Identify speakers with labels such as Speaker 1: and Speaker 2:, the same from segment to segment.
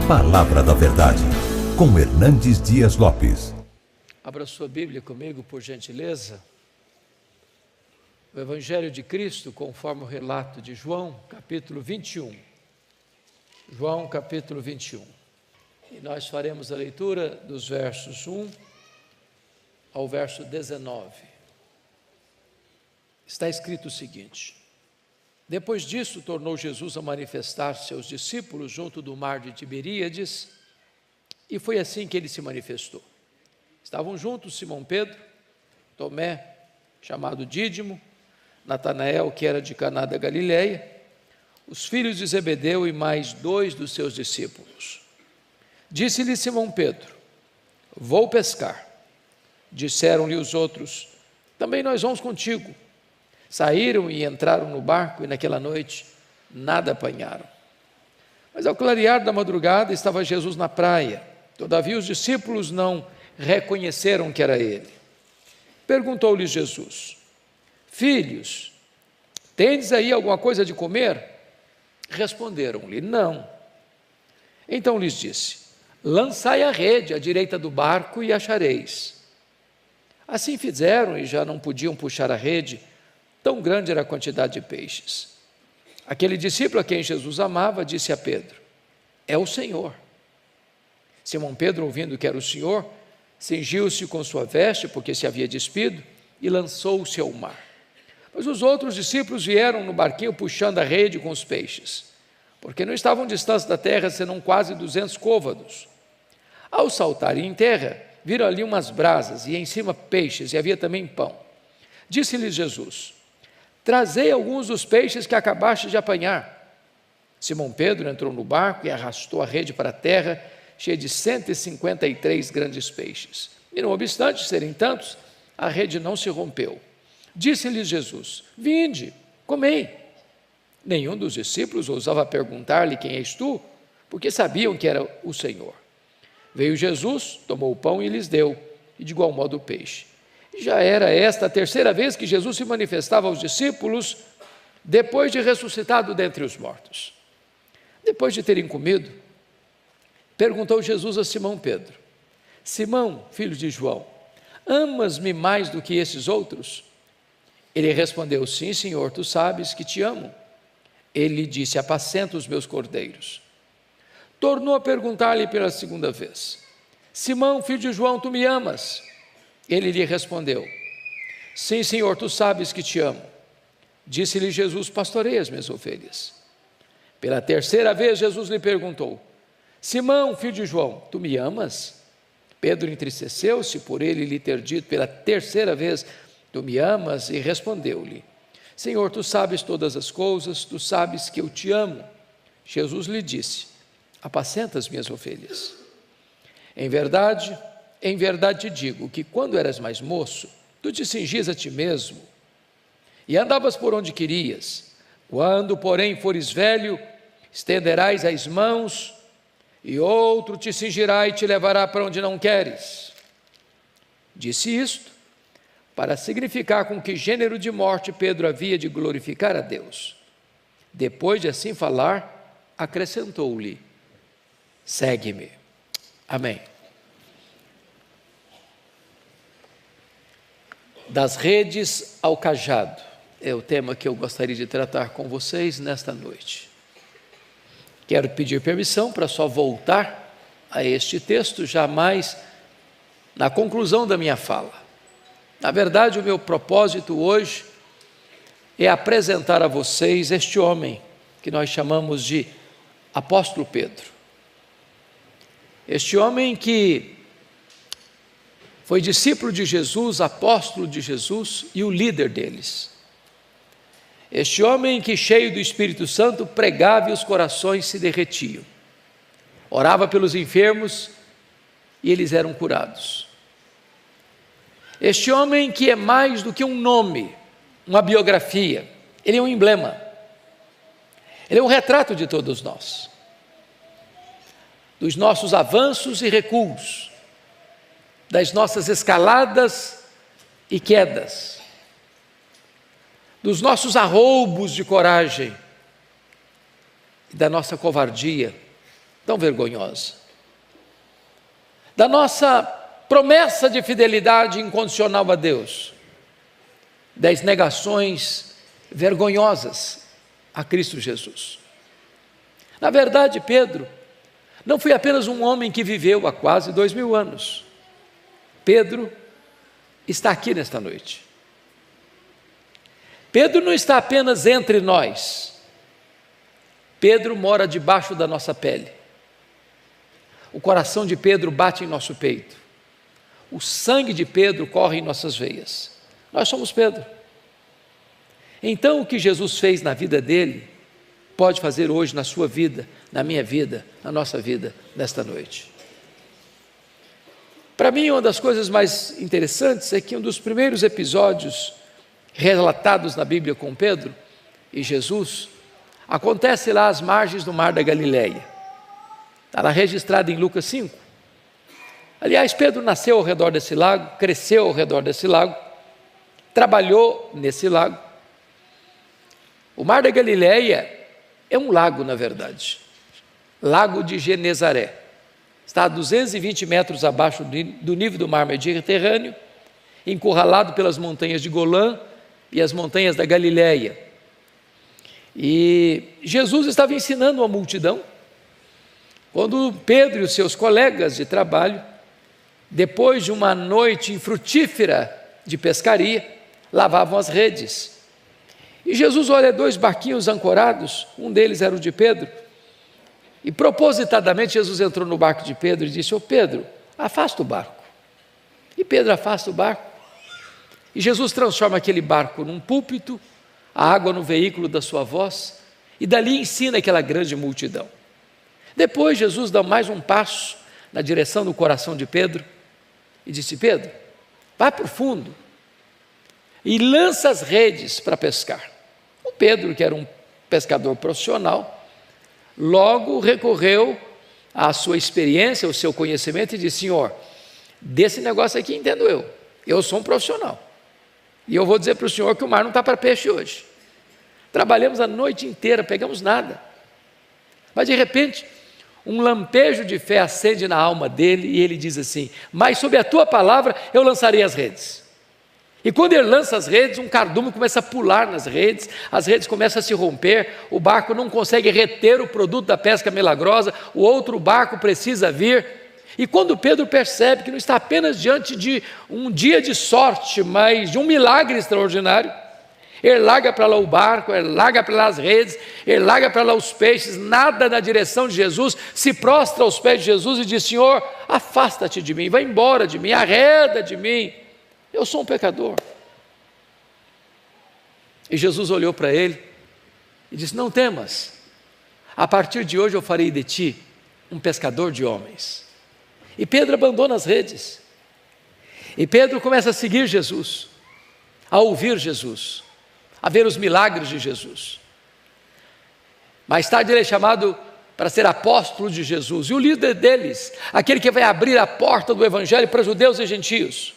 Speaker 1: Palavra da Verdade, com Hernandes Dias Lopes.
Speaker 2: Abra sua Bíblia comigo, por gentileza. O Evangelho de Cristo, conforme o relato de João, capítulo 21. João, capítulo 21. E nós faremos a leitura dos versos 1 ao verso 19. Está escrito o seguinte: Depois disso, tornou Jesus a manifestar seus discípulos junto do mar de Tiberíades, e foi assim que ele se manifestou. Estavam juntos Simão Pedro, Tomé, chamado Dídimo, Natanael, que era de Caná da Galileia, os filhos de Zebedeu e mais 2 dos seus discípulos. Disse-lhe Simão Pedro: Vou pescar. Disseram-lhe os outros: Também nós vamos contigo. Saíram e entraram no barco, e naquela noite nada apanharam. Mas ao clarear da madrugada estava Jesus na praia. Todavia os discípulos não reconheceram que era ele. Perguntou-lhes Jesus: Filhos, tendes aí alguma coisa de comer? Responderam-lhe: Não. Então lhes disse: Lançai a rede à direita do barco e achareis. Assim fizeram e já não podiam puxar a rede, tão grande era a quantidade de peixes. Aquele discípulo a quem Jesus amava disse a Pedro: É o Senhor. Simão Pedro, ouvindo que era o Senhor, cingiu-se com sua veste, porque se havia despido, e lançou-se ao mar. Mas os outros discípulos vieram no barquinho puxando a rede com os peixes, porque não estavam distantes da terra, senão quase 200 côvados. Ao saltarem em terra, viram ali umas brasas, e em cima peixes, e havia também pão. Disse-lhes Jesus: Trazei alguns dos peixes que acabaste de apanhar. Simão Pedro entrou no barco e arrastou a rede para a terra, cheia de 153 grandes peixes. E não obstante serem tantos, a rede não se rompeu. Disse-lhes Jesus: Vinde, comei. Nenhum dos discípulos ousava perguntar-lhe: Quem és tu? Porque sabiam que era o Senhor. Veio Jesus, tomou o pão e lhes deu, e de igual modo o peixe. Já era esta a terceira vez que Jesus se manifestava aos discípulos, depois de ressuscitado dentre os mortos. Depois de terem comido, perguntou Jesus a Simão Pedro: Simão, filho de João, amas-me mais do que esses outros? Ele respondeu: Sim, Senhor, tu sabes que te amo. Ele disse: Apacenta os meus cordeiros. Tornou a perguntar-lhe pela segunda vez: Simão, filho de João, tu me amas? Ele lhe respondeu: Sim, Senhor, tu sabes que te amo. Disse-lhe Jesus: Pastorei as minhas ovelhas. Pela terceira vez Jesus lhe perguntou: Simão, filho de João, tu me amas? Pedro entristeceu-se por ele lhe ter dito pela terceira vez: Tu me amas? E respondeu-lhe: Senhor, tu sabes todas as coisas, tu sabes que eu te amo. Jesus lhe disse: Apacenta as minhas ovelhas. Em verdade te digo que quando eras mais moço, tu te cingias a ti mesmo e andavas por onde querias. Quando, porém, fores velho, estenderás as mãos e outro te cingirá e te levará para onde não queres. Disse isto para significar com que gênero de morte Pedro havia de glorificar a Deus. Depois de assim falar, acrescentou-lhe: Segue-me. Amém. Das redes ao cajado é o tema que eu gostaria de tratar com vocês nesta noite. Quero pedir permissão para só voltar a este texto jamais na conclusão da minha fala. Na verdade, o meu propósito hoje é apresentar a vocês este homem que nós chamamos de Apóstolo Pedro. Este homem que foi discípulo de Jesus, apóstolo de Jesus e o líder deles. Este homem que, cheio do Espírito Santo, pregava e os corações se derretiam. Orava pelos enfermos e eles eram curados. Este homem que é mais do que um nome, uma biografia, ele é um emblema. Ele é um retrato de todos nós, dos nossos avanços e recuos, das nossas escaladas e quedas, dos nossos arroubos de coragem e da nossa covardia tão vergonhosa, da nossa promessa de fidelidade incondicional a Deus, das negações vergonhosas a Cristo Jesus. Na verdade, Pedro não foi apenas um homem que viveu há quase 2000 anos. Pedro está aqui nesta noite. Pedro não está apenas entre nós. Pedro mora debaixo da nossa pele. O coração de Pedro bate em nosso peito. O sangue de Pedro corre em nossas veias. Nós somos Pedro. Então, o que Jesus fez na vida dele, pode fazer hoje na sua vida, na minha vida, na nossa vida, nesta noite. Para mim, uma das coisas mais interessantes é que um dos primeiros episódios relatados na Bíblia com Pedro e Jesus acontece lá às margens do Mar da Galileia. Está lá registrado em Lucas 5. Aliás, Pedro nasceu ao redor desse lago, cresceu ao redor desse lago, trabalhou nesse lago. O Mar da Galileia é um lago, na verdade, Lago de Genezaré. Está a 220 metros abaixo do nível do mar Mediterrâneo, encurralado pelas montanhas de Golã e as montanhas da Galileia. E Jesus estava ensinando uma multidão, quando Pedro e os seus colegas de trabalho, depois de uma noite infrutífera de pescaria, lavavam as redes. E Jesus olha 2 barquinhos ancorados, um deles era o de Pedro, e propositadamente Jesus entrou no barco de Pedro e disse: ô Pedro, afasta o barco. E Pedro afasta o barco, e Jesus transforma aquele barco num púlpito, a água no veículo da sua voz, e dali ensina aquela grande multidão. Depois Jesus dá mais um passo na direção do coração de Pedro, e disse: Pedro, vai para o fundo, e lança as redes para pescar. O Pedro, que era um pescador profissional, logo recorreu à sua experiência, ao seu conhecimento e disse: Senhor, desse negócio aqui entendo eu sou um profissional, e eu vou dizer para o Senhor que o mar não está para peixe hoje. Trabalhamos a noite inteira, pegamos nada, mas de repente um lampejo de fé acende na alma dele e ele diz assim: mas sob a tua palavra eu lançarei as redes. E quando ele lança as redes, um cardume começa a pular nas redes, as redes começam a se romper, o barco não consegue reter o produto da pesca milagrosa, o outro barco precisa vir. E quando Pedro percebe que não está apenas diante de um dia de sorte, mas de um milagre extraordinário, ele larga para lá o barco, ele larga para lá as redes, ele larga para lá os peixes, nada na direção de Jesus, se prostra aos pés de Jesus e diz: Senhor, afasta-te de mim, vai embora de mim, arreda de mim, eu sou um pecador. E Jesus olhou para ele e disse: não temas, a partir de hoje eu farei de ti um pescador de homens. E Pedro abandona as redes, e Pedro começa a seguir Jesus, a ouvir Jesus, a ver os milagres de Jesus. Mais tarde ele é chamado para ser apóstolo de Jesus, e o líder deles, aquele que vai abrir a porta do evangelho para judeus e gentios.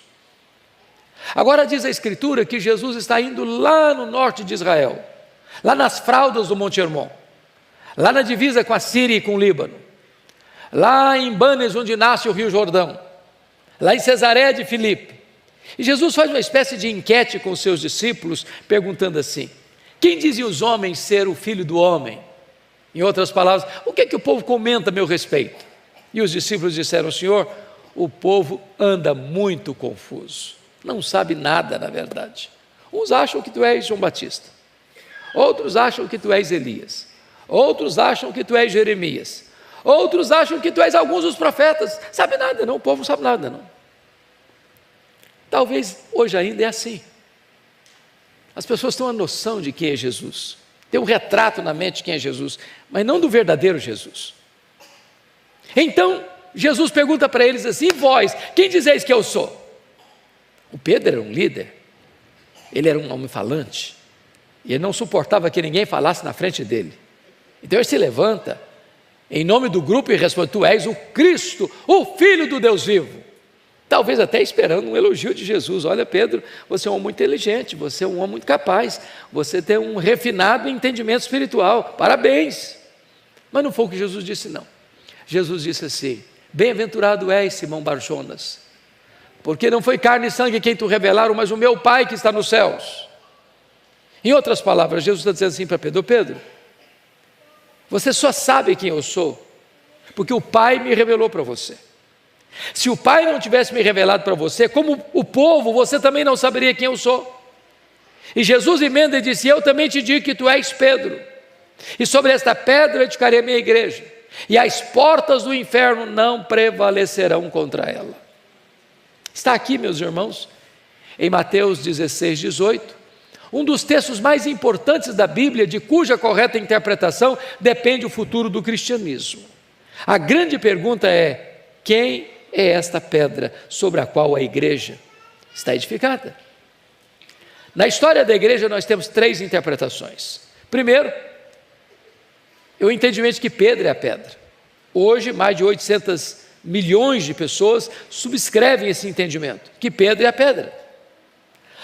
Speaker 2: Agora diz a Escritura que Jesus está indo lá no norte de Israel, lá nas fraldas do Monte Hermon, lá na divisa com a Síria e com o Líbano, lá em Banes, onde nasce o Rio Jordão, lá em Cesareia de Filipe. E Jesus faz uma espécie de enquete com os seus discípulos, perguntando assim: quem dizem os homens ser o Filho do Homem? Em outras palavras, o que é que o povo comenta a meu respeito? E os discípulos disseram: Senhor, o povo anda muito confuso, não sabe nada na verdade. Uns acham que tu és João Batista, outros acham que tu és Elias, outros acham que tu és Jeremias, outros acham que tu és alguns dos profetas. Sabe nada não, o povo não sabe nada não. Talvez hoje ainda é assim. As pessoas têm uma noção de quem é Jesus, tem um retrato na mente de quem é Jesus, mas não do verdadeiro Jesus. Então Jesus pergunta para eles assim: e vós, quem dizeis que eu sou? O Pedro era um líder, ele era um homem falante, e ele não suportava que ninguém falasse na frente dele. Então ele se levanta em nome do grupo e responde: tu és o Cristo, o Filho do Deus vivo. Talvez até esperando um elogio de Jesus: olha Pedro, você é um homem muito inteligente, você é um homem muito capaz, você tem um refinado entendimento espiritual, parabéns. Mas não foi o que Jesus disse não. Jesus disse assim: bem-aventurado és, Simão Barjonas, porque não foi carne e sangue quem te revelaram, mas o meu Pai que está nos céus. Em outras palavras, Jesus está dizendo assim para Pedro: Pedro, você só sabe quem eu sou porque o Pai me revelou para você. Se o Pai não tivesse me revelado para você, como o povo, você também não saberia quem eu sou. E Jesus emenda e disse: eu também te digo que tu és Pedro, e sobre esta pedra eu edificarei a minha igreja, e as portas do inferno não prevalecerão contra ela. Está aqui, meus irmãos, em Mateus 16, 18, um dos textos mais importantes da Bíblia, de cuja correta interpretação depende o futuro do cristianismo. A grande pergunta é: quem é esta pedra sobre a qual a igreja está edificada? Na história da igreja nós temos 3 interpretações. Primeiro, o entendimento de que Pedro é a pedra. Hoje, mais de 800 milhões de pessoas subscrevem esse entendimento, que Pedro é a pedra.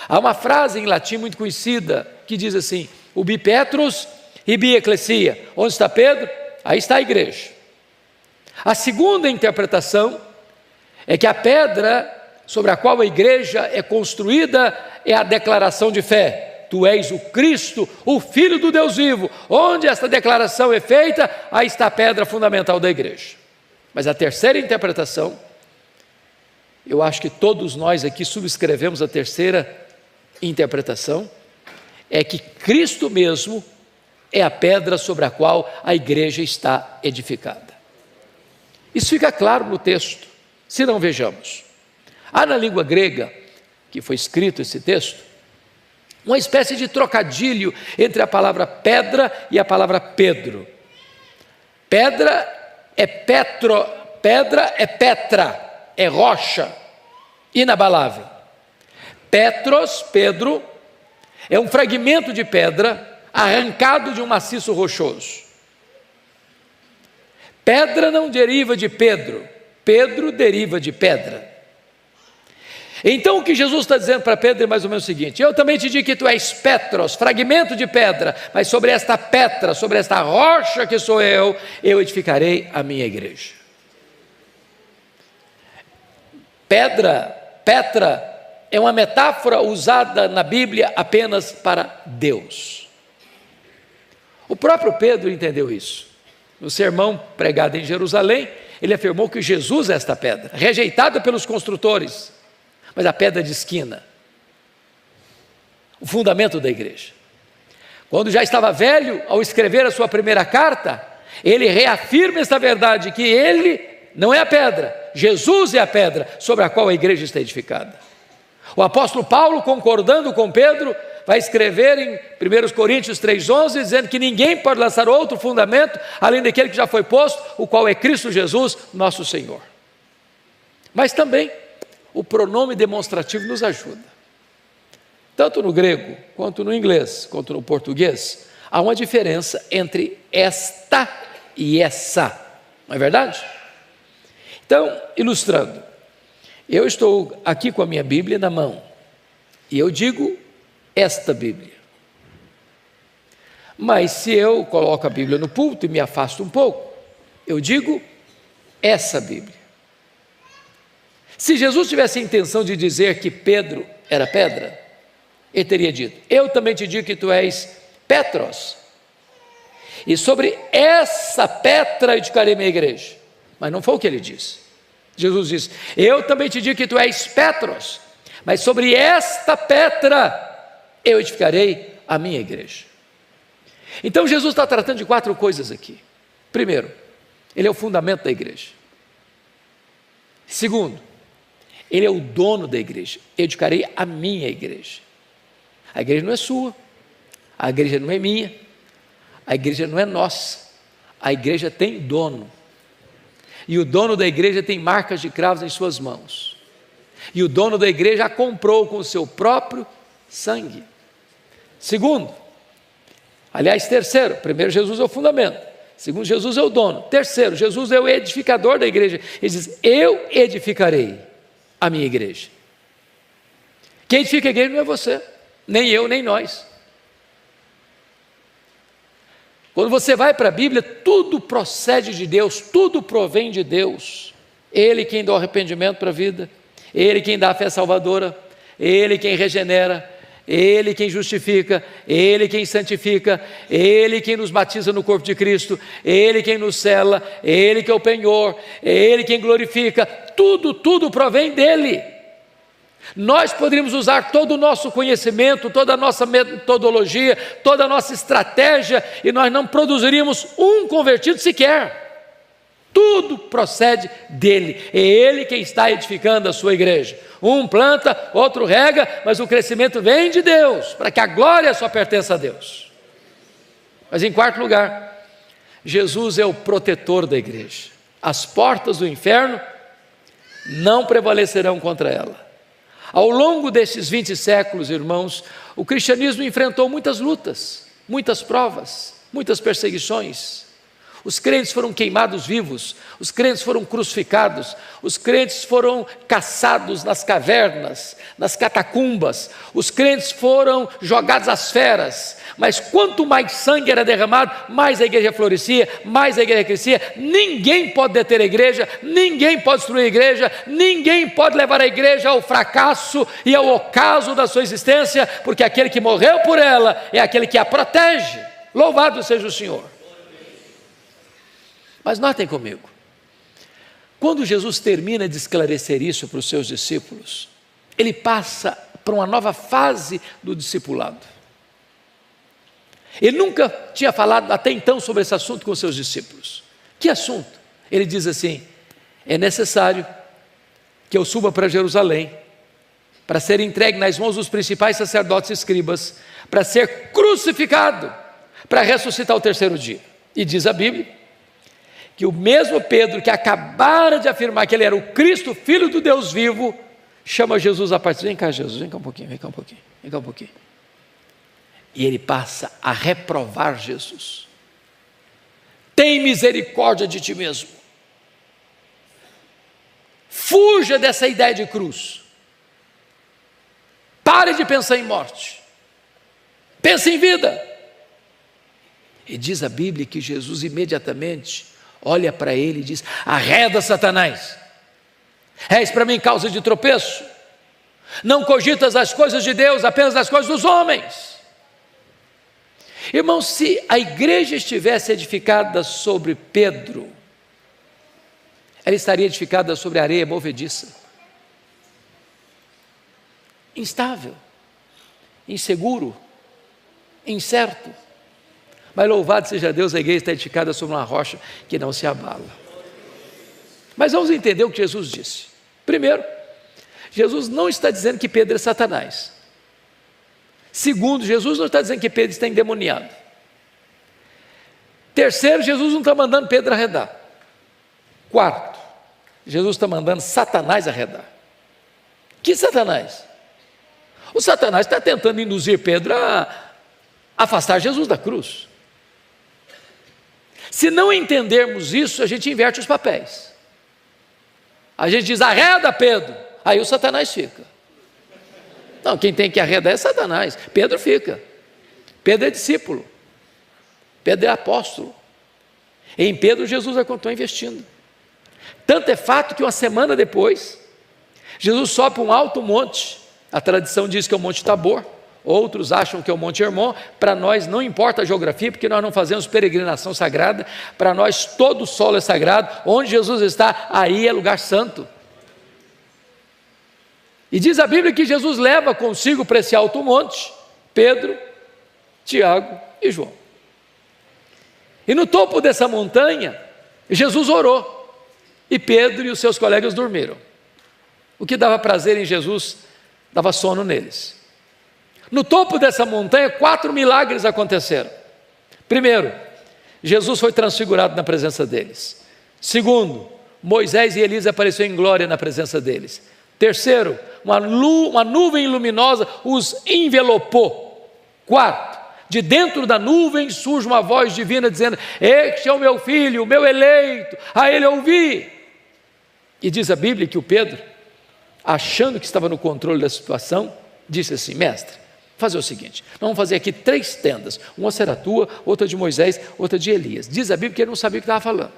Speaker 2: Há uma frase em latim muito conhecida que diz assim: ubi Petrus ibi ecclesia. Onde está Pedro? Aí está a igreja. A segunda interpretação é que a pedra sobre a qual a igreja é construída é a declaração de fé: tu és o Cristo, o Filho do Deus vivo. Onde esta declaração é feita, aí está a pedra fundamental da igreja. Mas a terceira interpretação, eu acho que todos nós aqui subscrevemos a terceira interpretação, é que Cristo mesmo é a pedra sobre a qual a igreja está edificada. Isso fica claro no texto, se não vejamos. Há na língua grega, que foi escrito esse texto, uma espécie de trocadilho entre a palavra pedra e a palavra Pedro. Pedra é Petro, pedra é Petra, é rocha, inabalável. Petros, Pedro, é um fragmento de pedra arrancado de um maciço rochoso. Pedra não deriva de Pedro, Pedro deriva de pedra. Então o que Jesus está dizendo para Pedro é mais ou menos o seguinte: eu também te digo que tu és Petros, fragmento de pedra, mas sobre esta pedra, sobre esta rocha que sou eu edificarei a minha igreja. Petra é uma metáfora usada na Bíblia apenas para Deus. O próprio Pedro entendeu isso. No sermão pregado em Jerusalém, ele afirmou que Jesus é esta pedra, rejeitada pelos construtores, mas a pedra de esquina, o fundamento da igreja. Quando já estava velho, ao escrever a sua primeira carta, ele reafirma esta verdade, que ele não é a pedra, Jesus é a pedra sobre a qual a igreja está edificada. O apóstolo Paulo, concordando com Pedro, vai escrever em 1 Coríntios 3,11, dizendo que ninguém pode lançar outro fundamento, além daquele que já foi posto, o qual é Cristo Jesus, nosso Senhor. Mas também, o pronome demonstrativo nos ajuda. Tanto no grego, quanto no inglês, quanto no português, há uma diferença entre esta e essa, não é verdade? Então, ilustrando, eu estou aqui com a minha Bíblia na mão, e eu digo esta Bíblia. Mas se eu coloco a Bíblia no púlpito e me afasto um pouco, eu digo essa Bíblia. Se Jesus tivesse a intenção de dizer que Pedro era pedra, ele teria dito: eu também te digo que tu és Petros, e sobre essa pedra edificarei minha igreja. Mas não foi o que ele disse. Jesus disse: eu também te digo que tu és Petros, mas sobre esta pedra eu edificarei a minha igreja. Então Jesus está tratando de 4 coisas aqui. Primeiro, ele é o fundamento da igreja. Segundo, ele é o dono da igreja. Eu edificarei a minha igreja. A igreja não é sua, a igreja não é minha, a igreja não é nossa, a igreja tem dono. E o dono da igreja tem marcas de cravos em suas mãos. E o dono da igreja a comprou com o seu próprio sangue. Segundo, aliás, terceiro, primeiro, Jesus é o fundamento. Segundo, Jesus é o dono. Terceiro, Jesus é o edificador da igreja. Ele diz: eu edificarei a minha igreja. Quem edifica a igreja não é você, nem eu, nem nós. Quando você vai para a Bíblia, tudo procede de Deus, tudo provém de Deus. Ele quem dá o arrependimento para a vida, Ele quem dá a fé salvadora, Ele quem regenera, Ele quem justifica, Ele quem santifica, Ele quem nos batiza no corpo de Cristo, Ele quem nos sela, Ele que é o penhor, Ele quem glorifica, tudo provém dEle. Nós poderíamos usar todo o nosso conhecimento, toda a nossa metodologia, toda a nossa estratégia, e nós não produziríamos um convertido sequer. Tudo procede dEle, é Ele quem está edificando a sua igreja. Um planta, outro rega, mas o crescimento vem de Deus, para que a glória só pertença a Deus. Mas em quarto lugar, Jesus é o protetor da igreja. As portas do inferno não prevalecerão contra ela. Ao longo desses 20 séculos, irmãos, o cristianismo enfrentou muitas lutas, muitas provas, muitas perseguições. Os crentes foram queimados vivos, os crentes foram crucificados, os crentes foram caçados nas cavernas, nas catacumbas, os crentes foram jogados às feras. Mas quanto mais sangue era derramado, mais a igreja florescia, mais a igreja crescia. Ninguém pode deter a igreja, ninguém pode destruir a igreja, ninguém pode levar a igreja ao fracasso e ao ocaso da sua existência, porque aquele que morreu por ela é aquele que a protege. Louvado seja o Senhor. Mas notem comigo, quando Jesus termina de esclarecer isso para os seus discípulos, ele passa para uma nova fase do discipulado. Ele nunca tinha falado até então sobre esse assunto com os seus discípulos. Que assunto? Ele diz assim: é necessário que eu suba para Jerusalém, para ser entregue nas mãos dos principais sacerdotes e escribas, para ser crucificado, para ressuscitar ao terceiro dia. E diz a Bíblia que o mesmo Pedro que acabara de afirmar que ele era o Cristo, Filho do Deus vivo, chama Jesus a parte. Vem cá, Jesus, vem cá um pouquinho, vem cá um pouquinho, vem cá um pouquinho. E ele passa a reprovar Jesus. Tem misericórdia de ti mesmo. Fuja dessa ideia de cruz. Pare de pensar em morte. Pense em vida. E diz a Bíblia que Jesus imediatamente olha para ele e diz: arreda, Satanás, és para mim causa de tropeço, não cogitas as coisas de Deus, apenas as coisas dos homens. Irmãos, se a igreja estivesse edificada sobre Pedro, ela estaria edificada sobre areia movediça, instável, inseguro, incerto. Mas louvado seja Deus, a igreja está edificada sobre uma rocha que não se abala. Mas vamos entender o que Jesus disse. Primeiro, Jesus não está dizendo que Pedro é Satanás. Segundo, Jesus não está dizendo que Pedro está endemoniado. Terceiro, Jesus não está mandando Pedro arredar. Quarto, Jesus está mandando Satanás arredar. Que Satanás? O Satanás está tentando induzir Pedro a afastar Jesus da cruz. Se não entendermos isso, a gente inverte os papéis. A gente diz: arreda, Pedro. Aí o Satanás fica. Não, quem tem que arredar é Satanás. Pedro fica. Pedro é discípulo. Pedro é apóstolo. E em Pedro Jesus continuar investindo. Tanto é fato que uma semana depois, Jesus sobe para um alto monte. A tradição diz que é o Monte Tabor. Outros acham que é o Monte Hermon. Para nós não importa a geografia, porque nós não fazemos peregrinação sagrada. Para nós todo o solo é sagrado. Onde Jesus está, aí é lugar santo. E diz a Bíblia que Jesus leva consigo para esse alto monte Pedro, Tiago e João. E no topo dessa montanha, Jesus orou. E Pedro e os seus colegas dormiram. O que dava prazer em Jesus, dava sono neles. No topo dessa montanha, 4 milagres aconteceram. Primeiro, Jesus foi transfigurado na presença deles. Segundo, Moisés e Elias apareceram em glória na presença deles. Terceiro, uma nuvem luminosa os envelopou. Quarto, de dentro da nuvem surge uma voz divina dizendo: este é o meu filho, o meu eleito, a ele ouvi. E diz a Bíblia que o Pedro, achando que estava no controle da situação, disse assim: mestre, fazer o seguinte, nós vamos fazer aqui 3 tendas, uma será tua, outra de Moisés, outra de Elias. Diz a Bíblia que ele não sabia o que estava falando.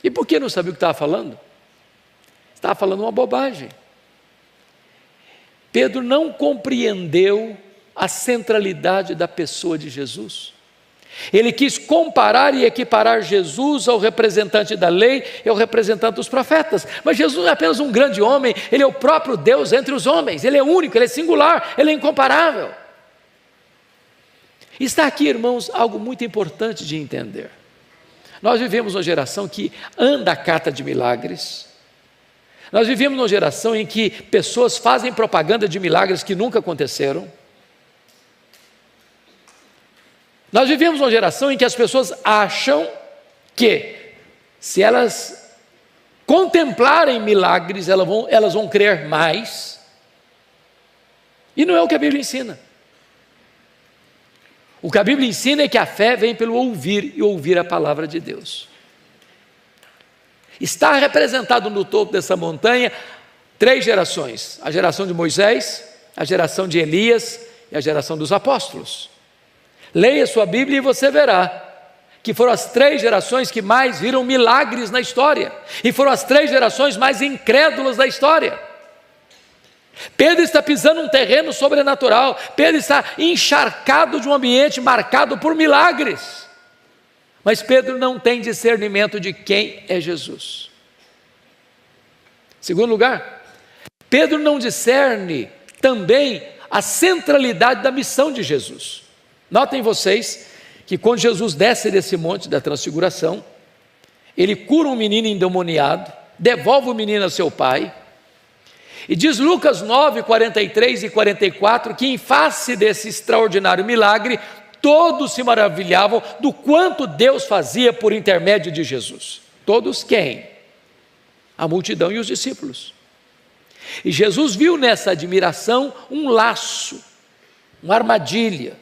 Speaker 2: E por que não sabia o que estava falando? Estava falando uma bobagem. Pedro não compreendeu a centralidade da pessoa de Jesus. Ele quis comparar e equiparar Jesus ao representante da lei e ao representante dos profetas. Mas Jesus não é apenas um grande homem, ele é o próprio Deus entre os homens. Ele é único, ele é singular, ele é incomparável. Está aqui, irmãos, algo muito importante de entender. Nós vivemos uma geração que anda à cata de milagres. Nós vivemos uma geração em que pessoas fazem propaganda de milagres que nunca aconteceram. Nós vivemos uma geração em que as pessoas acham que, se elas contemplarem milagres, elas vão crer mais. E não é o que a Bíblia ensina. O que a Bíblia ensina é que a fé vem pelo ouvir e ouvir a palavra de Deus. Está representado no topo dessa montanha 3 gerações: a geração de Moisés, a geração de Elias e a geração dos apóstolos. Leia sua Bíblia e você verá que foram as 3 gerações que mais viram milagres na história, e foram as 3 gerações mais incrédulas da história. Pedro está pisando um terreno sobrenatural, Pedro está encharcado de um ambiente marcado por milagres, mas Pedro não tem discernimento de quem é Jesus. Segundo lugar, Pedro não discerne também a centralidade da missão de Jesus. Notem vocês que quando Jesus desce desse monte da transfiguração, ele cura um menino endemoniado, devolve o menino a seu pai, e diz Lucas 9, 43 e 44, que em face desse extraordinário milagre, todos se maravilhavam do quanto Deus fazia por intermédio de Jesus. Todos quem? A multidão e os discípulos. E Jesus viu nessa admiração um laço, uma armadilha,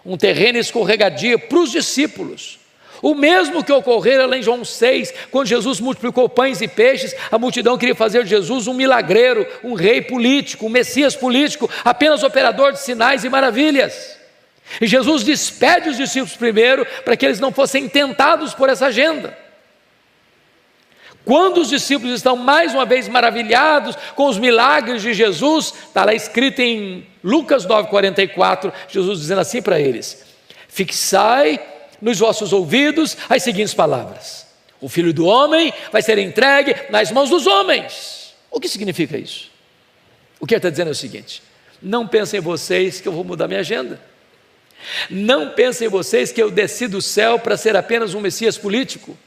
Speaker 2: um terreno escorregadio para os discípulos. O mesmo que ocorrera lá em João 6, quando Jesus multiplicou pães e peixes, a multidão queria fazer de Jesus um milagreiro, um rei político, um Messias político, apenas operador de sinais e maravilhas. E Jesus despede os discípulos primeiro, para que eles não fossem tentados por essa agenda. Quando os discípulos estão mais uma vez maravilhados com os milagres de Jesus, está lá escrito em Lucas 9, 44, Jesus dizendo assim para eles: fixai nos vossos ouvidos as seguintes palavras: o Filho do Homem vai ser entregue nas mãos dos homens. O que significa isso? O que ele está dizendo é o seguinte: não pensem vocês que eu vou mudar minha agenda. Não pensem vocês que eu desci do céu para ser apenas um Messias político.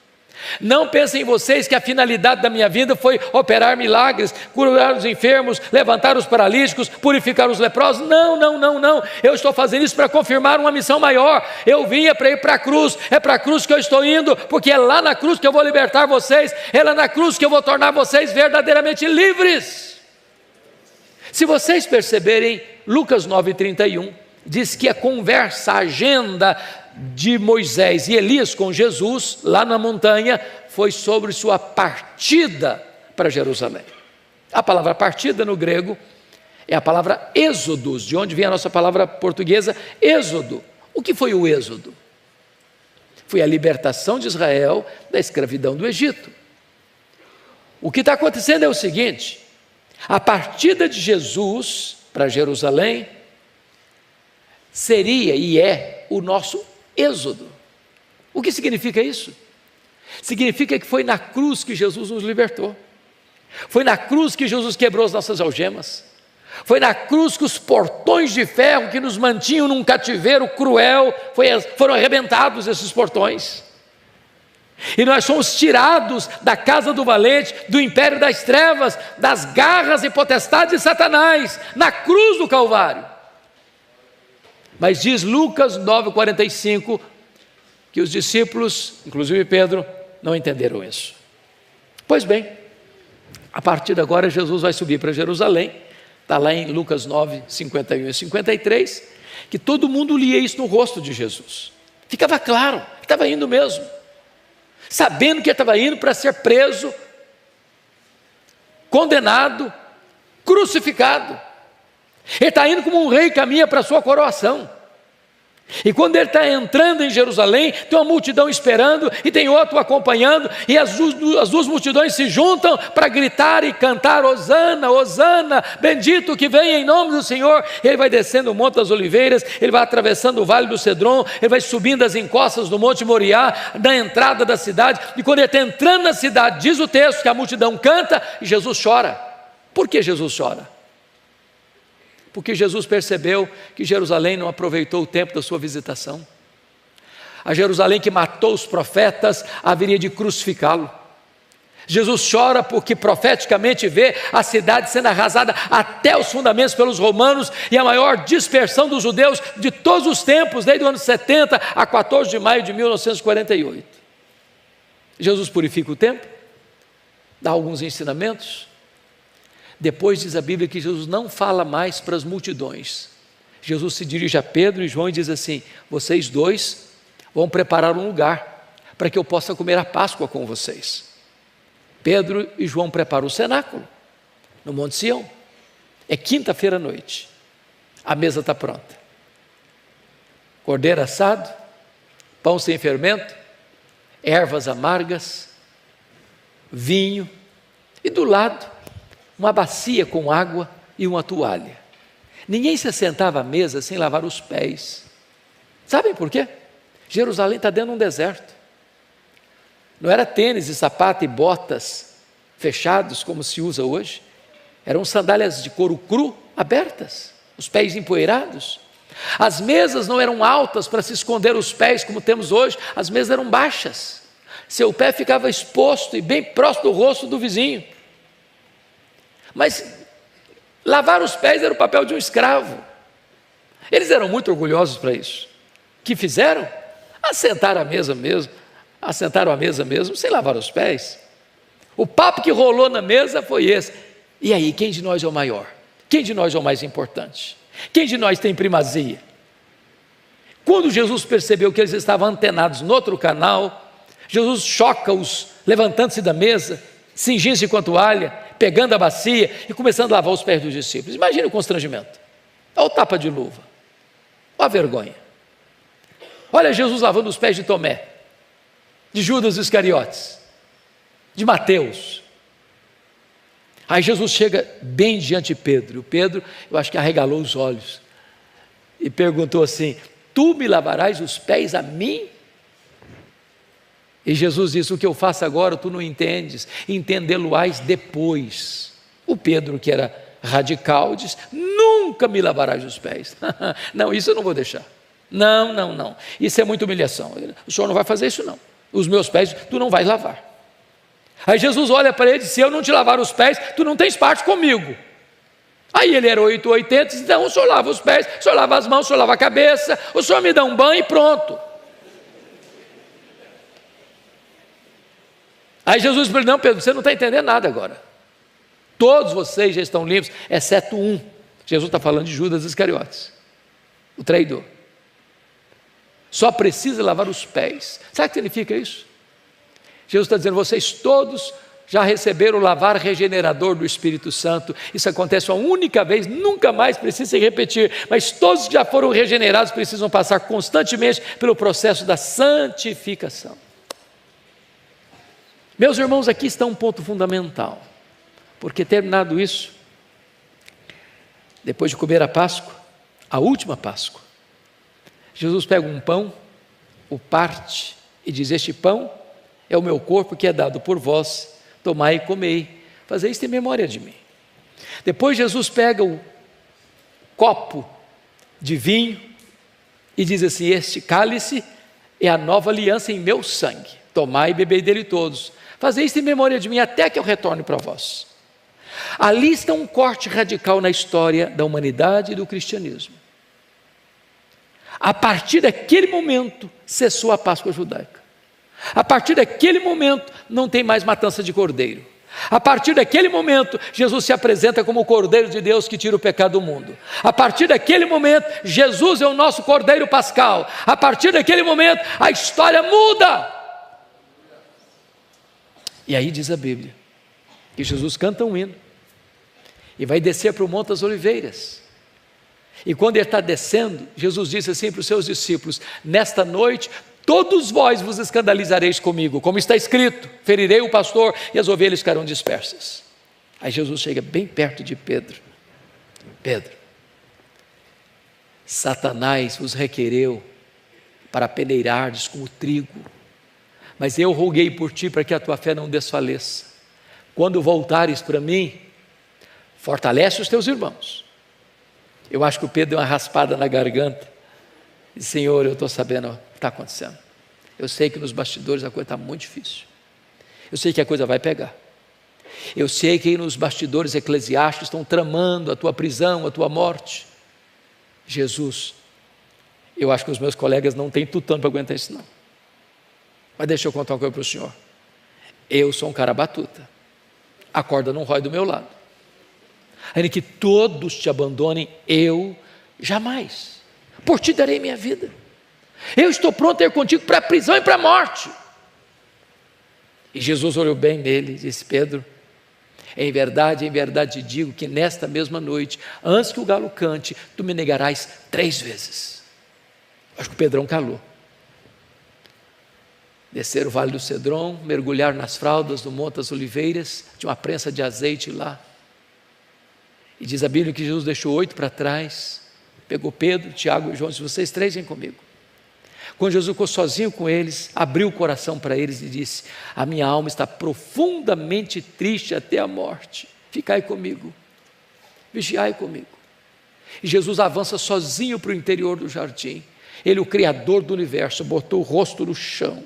Speaker 2: Não pensem vocês que a finalidade da minha vida foi operar milagres, curar os enfermos, levantar os paralíticos, purificar os leprosos. Não. Eu estou fazendo isso para confirmar uma missão maior. Eu vinha para ir para a cruz. É para a cruz que eu estou indo, porque é lá na cruz que eu vou libertar vocês. É lá na cruz que eu vou tornar vocês verdadeiramente livres. Se vocês perceberem, Lucas 9:31 diz que a conversa, a agenda de Moisés e Elias com Jesus, lá na montanha, foi sobre sua partida para Jerusalém. A palavra partida no grego é a palavra êxodos, de onde vem a nossa palavra portuguesa êxodo. O que foi o êxodo? Foi a libertação de Israel da escravidão do Egito. O que está acontecendo é o seguinte: a partida de Jesus para Jerusalém seria e é o nosso êxodo. O que significa isso? Significa que foi na cruz que Jesus nos libertou. Foi na cruz que Jesus quebrou as nossas algemas. Foi na cruz que os portões de ferro que nos mantinham num cativeiro cruel foram arrebentados, esses portões. E nós somos tirados da casa do valente, do império das trevas, das garras e potestades de Satanás, na cruz do Calvário. Mas diz Lucas 9:45 que os discípulos, inclusive Pedro, não entenderam isso. Pois bem, a partir de agora Jesus vai subir para Jerusalém. Está lá em Lucas 9, 51 e 53, que todo mundo lia isso no rosto de Jesus. Ficava claro que estava indo mesmo, sabendo que estava indo para ser preso, condenado, crucificado. Ele está indo como um rei, caminha para a sua coroação. E quando ele está entrando em Jerusalém, tem uma multidão esperando e tem outro acompanhando, e as duas multidões se juntam para gritar e cantar: Hosana, Hosana, bendito que vem em nome do Senhor. Ele vai descendo o Monte das Oliveiras, ele vai atravessando o Vale do Cedron, ele vai subindo as encostas do Monte Moriá, na entrada da cidade, e quando ele está entrando na cidade, diz o texto que a multidão canta e Jesus chora. Por que Jesus chora? Porque Jesus percebeu que Jerusalém não aproveitou o tempo da sua visitação. A Jerusalém que matou os profetas haveria de crucificá-lo. Jesus chora porque profeticamente vê a cidade sendo arrasada até os fundamentos pelos romanos e a maior dispersão dos judeus de todos os tempos, desde o ano 70 a 14 de maio de 1948. Jesus purifica o templo, dá alguns ensinamentos. Depois diz a Bíblia que Jesus não fala mais para as multidões. Jesus se dirige a Pedro e João e diz assim: vocês dois vão preparar um lugar para que eu possa comer a Páscoa com vocês. Pedro e João preparam o cenáculo no Monte Sião. É quinta-feira à noite. A mesa está pronta. Cordeiro assado, pão sem fermento, ervas amargas, vinho e do lado uma bacia com água e uma toalha. Ninguém se assentava à mesa sem lavar os pés. Sabem por quê? Jerusalém está dentro de um deserto. Não era tênis e sapato e botas fechados como se usa hoje. Eram sandálias de couro cru abertas, os pés empoeirados. As mesas não eram altas para se esconder os pés como temos hoje, as mesas eram baixas. Seu pé ficava exposto e bem próximo do rosto do vizinho. Mas lavar os pés era o papel de um escravo. Eles eram muito orgulhosos para isso. O que fizeram? Assentaram à mesa mesmo, sem lavar os pés. O papo que rolou na mesa foi esse: e aí, quem de nós é o maior? Quem de nós é o mais importante? Quem de nós tem primazia? Quando Jesus percebeu que eles estavam antenados no outro canal, Jesus choca-os, levantando-se da mesa, cingindo-se com a toalha, pegando a bacia e começando a lavar os pés dos discípulos. Imagine o constrangimento. Olha o tapa de luva. Olha a vergonha. Olha Jesus lavando os pés de Tomé, de Judas Iscariotes, de Mateus. Aí Jesus chega bem diante de Pedro. Pedro, eu acho que arregalou os olhos e perguntou assim: tu me lavarás os pés a mim? E Jesus disse: o que eu faço agora tu não entendes, entendê-lo-ás depois. O Pedro, que era radical, disse: nunca me lavarás os pés. Não, isso eu não vou deixar. Não, isso é muita humilhação. O senhor não vai fazer isso não. Os meus pés tu não vais lavar. Aí Jesus olha para ele e diz: se eu não te lavar os pés, tu não tens parte comigo. Aí ele era 880, então o senhor lava os pés, o senhor lava as mãos, o senhor lava a cabeça, o senhor me dá um banho e pronto. Aí Jesus falou: não, Pedro, você não está entendendo nada agora. Todos vocês já estão limpos, exceto um. Jesus está falando de Judas Iscariotes, o traidor. Só precisa lavar os pés. Sabe o que significa isso? Jesus está dizendo: vocês todos já receberam o lavar regenerador do Espírito Santo. Isso acontece uma única vez, nunca mais precisa se repetir. Mas todos que já foram regenerados precisam passar constantemente pelo processo da santificação. Meus irmãos, aqui está um ponto fundamental, porque terminado isso, depois de comer a Páscoa, a última Páscoa, Jesus pega um pão, o parte e diz: este pão é o meu corpo que é dado por vós, tomai e comei, fazei isto em memória de mim. Depois Jesus pega o copo de vinho e diz assim: este cálice é a nova aliança em meu sangue, tomai e bebei dele todos, fazei isto em memória de mim até que eu retorne para vós. Ali está um corte radical na história da humanidade e do cristianismo. A partir daquele momento cessou a Páscoa judaica. A partir daquele momento não tem mais matança de cordeiro. A partir daquele momento Jesus se apresenta como o Cordeiro de Deus que tira o pecado do mundo. A partir daquele momento Jesus é o nosso Cordeiro Pascal. A partir daquele momento a história muda. E aí diz a Bíblia que Jesus canta um hino e vai descer para o Monte das Oliveiras. E quando ele está descendo, Jesus disse assim para os seus discípulos: nesta noite todos vós vos escandalizareis comigo, como está escrito, ferirei o pastor e as ovelhas ficarão dispersas. Aí Jesus chega bem perto de Pedro: Pedro, Satanás vos requereu para peneirardes como trigo, mas eu roguei por ti para que a tua fé não desfaleça. Quando voltares para mim, fortalece os teus irmãos. Eu acho que o Pedro deu uma raspada na garganta e disse: Senhor, eu estou sabendo o que está acontecendo. Eu sei que nos bastidores a coisa está muito difícil. Eu sei que a coisa vai pegar. Eu sei que nos bastidores eclesiásticos estão tramando a tua prisão, a tua morte. Jesus, eu acho que os meus colegas não têm tutano para aguentar isso não. Mas deixa eu contar uma coisa para o senhor. Eu sou um cara batuta. A corda não rói do meu lado. Ainda que todos te abandonem, eu jamais. Por ti darei minha vida. Eu estou pronto a ir contigo para a prisão e para a morte. E Jesus olhou bem nele e disse: Pedro, em verdade te digo que nesta mesma noite, antes que o galo cante, tu me negarás 3 vezes. Acho que o Pedrão calou. Descer o Vale do Cedron, mergulhar nas fraldas do Monte das Oliveiras, tinha uma prensa de azeite lá. E diz a Bíblia que Jesus deixou 8 para trás, pegou Pedro, Tiago e João e disse: vocês 3 vêm comigo. Quando Jesus ficou sozinho com eles, abriu o coração para eles e disse: a minha alma está profundamente triste até a morte, ficai comigo, vigiai comigo. E Jesus avança sozinho para o interior do jardim. Ele, o Criador do universo, botou o rosto no chão.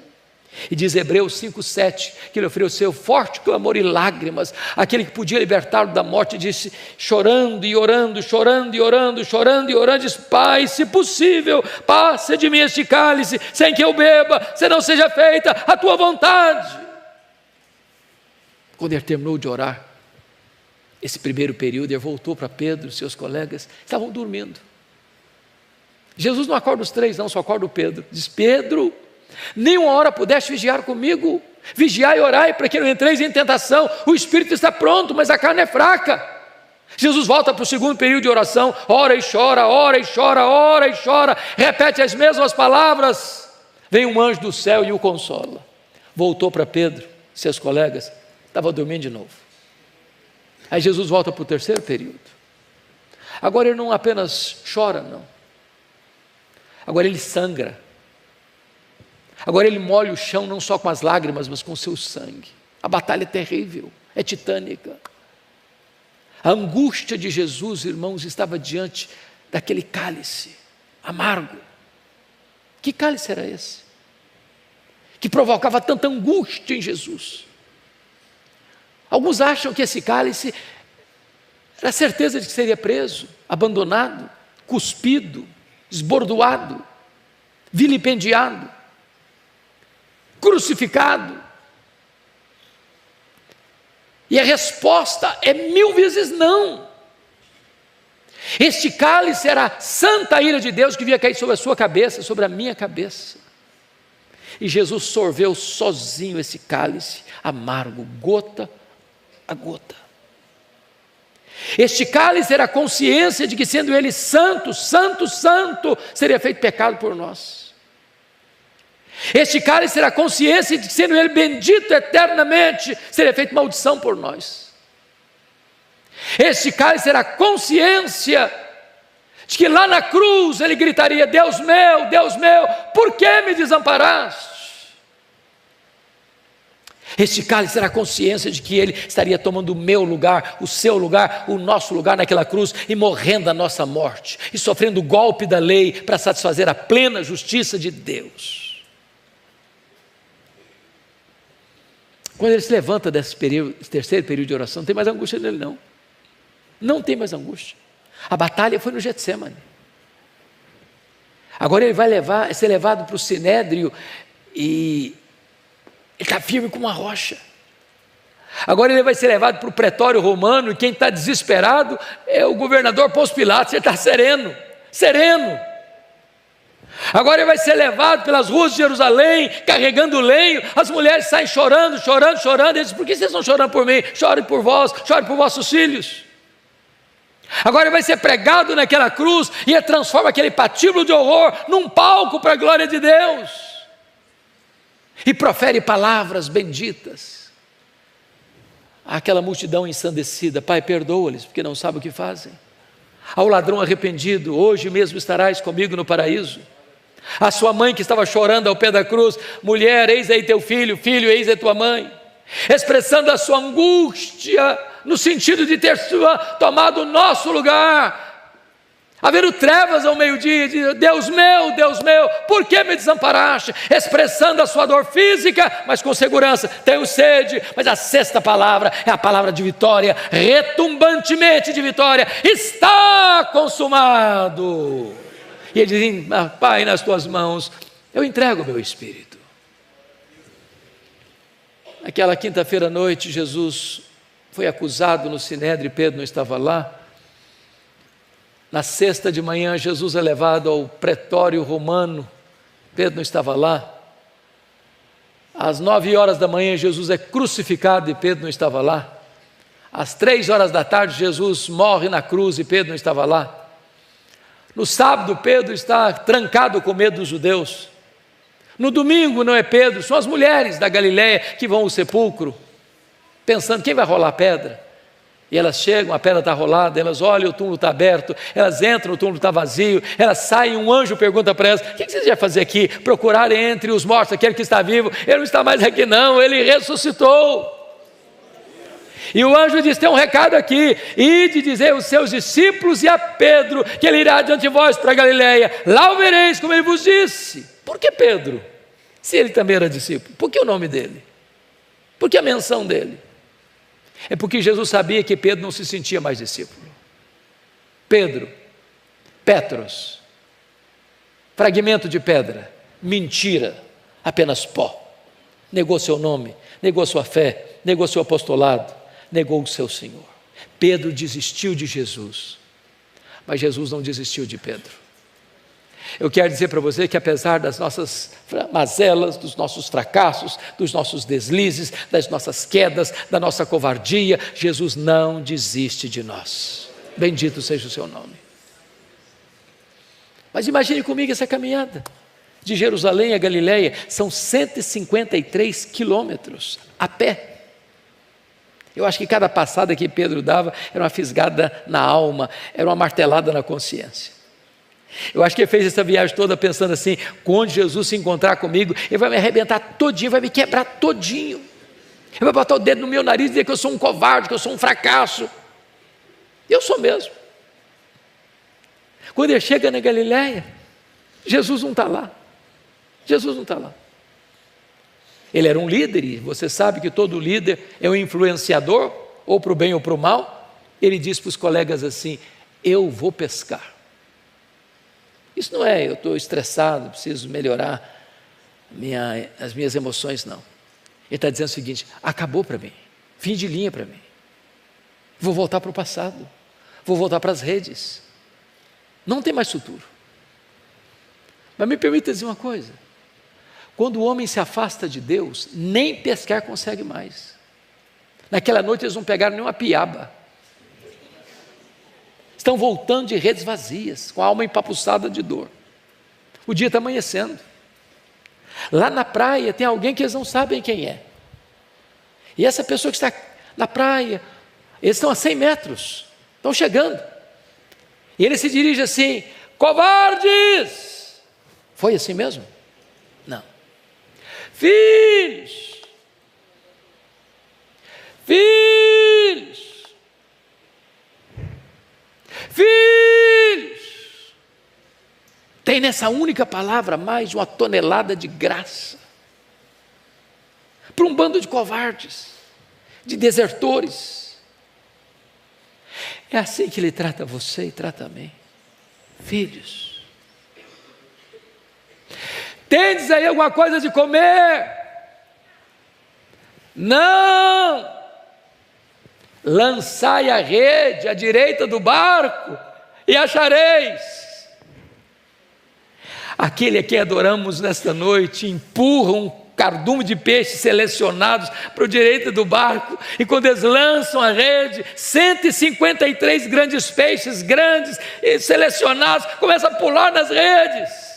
Speaker 2: E diz Hebreus 5,7, que ele ofereceu forte clamor e lágrimas, aquele que podia libertá-lo da morte, disse, chorando e orando, chorando e orando, chorando e orando, diz: Pai, se possível, passe de mim este cálice, sem que eu beba, se não seja feita a tua vontade. Quando ele terminou de orar, esse primeiro período, ele voltou para Pedro, seus colegas, estavam dormindo. Jesus não acorda os 3 não, só acorda o Pedro. Diz: Pedro, nem uma hora pudeste vigiar comigo, vigiai e orai para que não entreis em tentação. O espírito está pronto, mas a carne é fraca. Jesus volta para o segundo período de oração, ora e chora, ora e chora, ora e chora, repete as mesmas palavras. Vem um anjo do céu e o consola. Voltou para Pedro, seus colegas, estava dormindo de novo. Aí Jesus volta para o terceiro período. Agora ele não apenas chora, não. Agora ele sangra. Agora ele molha o chão não só com as lágrimas, mas com o seu sangue. A batalha é terrível, é titânica. A angústia de Jesus, irmãos, estava diante daquele cálice amargo. Que cálice era esse? Que provocava tanta angústia em Jesus. Alguns acham que esse cálice era a certeza de que seria preso, abandonado, cuspido, esbordoado, vilipendiado, crucificado. E a resposta é 1000 vezes não. Este cálice era a santa ira de Deus que vinha cair sobre a sua cabeça, sobre a minha cabeça. E Jesus sorveu sozinho esse cálice amargo, gota a gota. Este cálice era a consciência de que, sendo ele santo, santo, santo, seria feito pecado por nós. Este cálice era a consciência de que, sendo ele bendito eternamente, seria feito maldição por nós. Este cálice era a consciência de que lá na cruz ele gritaria: Deus meu, por que me desamparaste? Este cálice era a consciência de que ele estaria tomando o meu lugar, o seu lugar, o nosso lugar naquela cruz e morrendo a nossa morte e sofrendo o golpe da lei para satisfazer a plena justiça de Deus. Quando ele se levanta desse terceiro período de oração, não tem mais angústia nele não. Não tem mais angústia. A batalha foi no Getsemane. Agora ele vai ser levado para o Sinédrio e ele está firme como uma rocha. Agora ele vai ser levado para o pretório romano e quem está desesperado é o governador Pôncio Pilatos. Ele está sereno, sereno. Agora ele vai ser levado pelas ruas de Jerusalém, carregando lenho. As mulheres saem chorando, chorando, chorando. Ele diz: por que vocês estão chorando por mim? Chorem por vós, chorem por vossos filhos. Agora ele vai ser pregado naquela cruz e ele transforma aquele patíbulo de horror num palco para a glória de Deus. E profere palavras benditas àquela multidão ensandecida: Pai, perdoa-lhes, porque não sabem o que fazem. Ao ladrão arrependido: hoje mesmo estarás comigo no paraíso. A sua mãe que estava chorando ao pé da cruz: mulher, eis aí teu filho, filho, eis aí tua mãe. Expressando a sua angústia, no sentido de ter tomado o nosso lugar. Havendo trevas ao meio-dia, Deus meu, por que me desamparaste? Expressando a sua dor física, mas com segurança: tenho sede. Mas a sexta palavra é a palavra de vitória, retumbantemente de vitória: está consumado. E ele diz: Pai, nas tuas mãos eu entrego o meu espírito. Aquela quinta-feira à noite, Jesus foi acusado no Sinédrio, Pedro não estava lá. Na sexta de manhã, Jesus é levado ao pretório romano, Pedro não estava lá. Às 9h da manhã, Jesus é crucificado e Pedro não estava lá. Às 3h da tarde, Jesus morre na cruz e Pedro não estava lá. No sábado, Pedro está trancado com medo dos judeus. No domingo não é Pedro, são as mulheres da Galileia que vão ao sepulcro, pensando: quem vai rolar a pedra? E elas chegam, a pedra está rolada, elas olham, o túmulo está aberto, elas entram, o túmulo está vazio, elas saem, um anjo pergunta para elas: o que vocês vão fazer aqui? Procurar entre os mortos aquele que está vivo. Ele não está mais aqui não, ele ressuscitou. E o anjo diz: tem um recado aqui: ide dizer aos seus discípulos e a Pedro que ele irá diante de vós para a Galileia, lá o vereis como ele vos disse. Por que Pedro? Se ele também era discípulo, por que o nome dele? Por que a menção dele? É porque Jesus sabia que Pedro não se sentia mais discípulo. Pedro, Petros, fragmento de pedra, mentira, apenas pó. Negou seu nome, negou sua fé, negou seu apostolado, negou o seu Senhor. Pedro desistiu de Jesus, mas Jesus não desistiu de Pedro. Eu quero dizer para você que apesar das nossas mazelas, dos nossos fracassos, dos nossos deslizes, das nossas quedas, da nossa covardia, Jesus não desiste de nós. Bendito seja o seu nome. Mas imagine comigo essa caminhada. De Jerusalém a Galileia são 153 quilômetros a pé. Eu acho que cada passada que Pedro dava era uma fisgada na alma, era uma martelada na consciência. Eu acho que ele fez essa viagem toda pensando assim: quando Jesus se encontrar comigo, ele vai me arrebentar todinho, vai me quebrar todinho. Ele vai botar o dedo no meu nariz e dizer que eu sou um covarde, que eu sou um fracasso. Eu sou mesmo. Quando ele chega na Galileia, Jesus não está lá. Jesus não está lá. Ele era um líder, e você sabe que todo líder é um influenciador, ou para o bem ou para o mal. Ele diz para os colegas assim: eu vou pescar. Isso não é: eu estou estressado, preciso melhorar as minhas emoções, não. Ele está dizendo o seguinte: acabou para mim, fim de linha para mim. Vou voltar para o passado, vou voltar para as redes, não tem mais futuro. Mas me permita dizer uma coisa: quando o homem se afasta de Deus, nem pescar consegue mais. Naquela noite eles não pegaram nenhuma piaba. Estão voltando de redes vazias, com a alma empapuçada de dor. O dia está amanhecendo. Lá na praia tem alguém que eles não sabem quem é. E essa pessoa que está na praia, eles estão a 100 metros, estão chegando. E ele se dirige assim: covardes! Foi assim mesmo? Não. Filhos! Filhos! Filhos! Tem nessa única palavra mais de 1 tonelada de graça para um bando de covardes, de desertores. É assim que ele trata você e trata a mim. Filhos, tendes aí alguma coisa de comer? Não! Lançai a rede à direita do barco e achareis. Aquele a quem adoramos nesta noite empurra um cardume de peixes selecionados para o direito do barco, e quando eles lançam a rede, 153 grandes peixes, grandes e selecionados, começam a pular nas redes.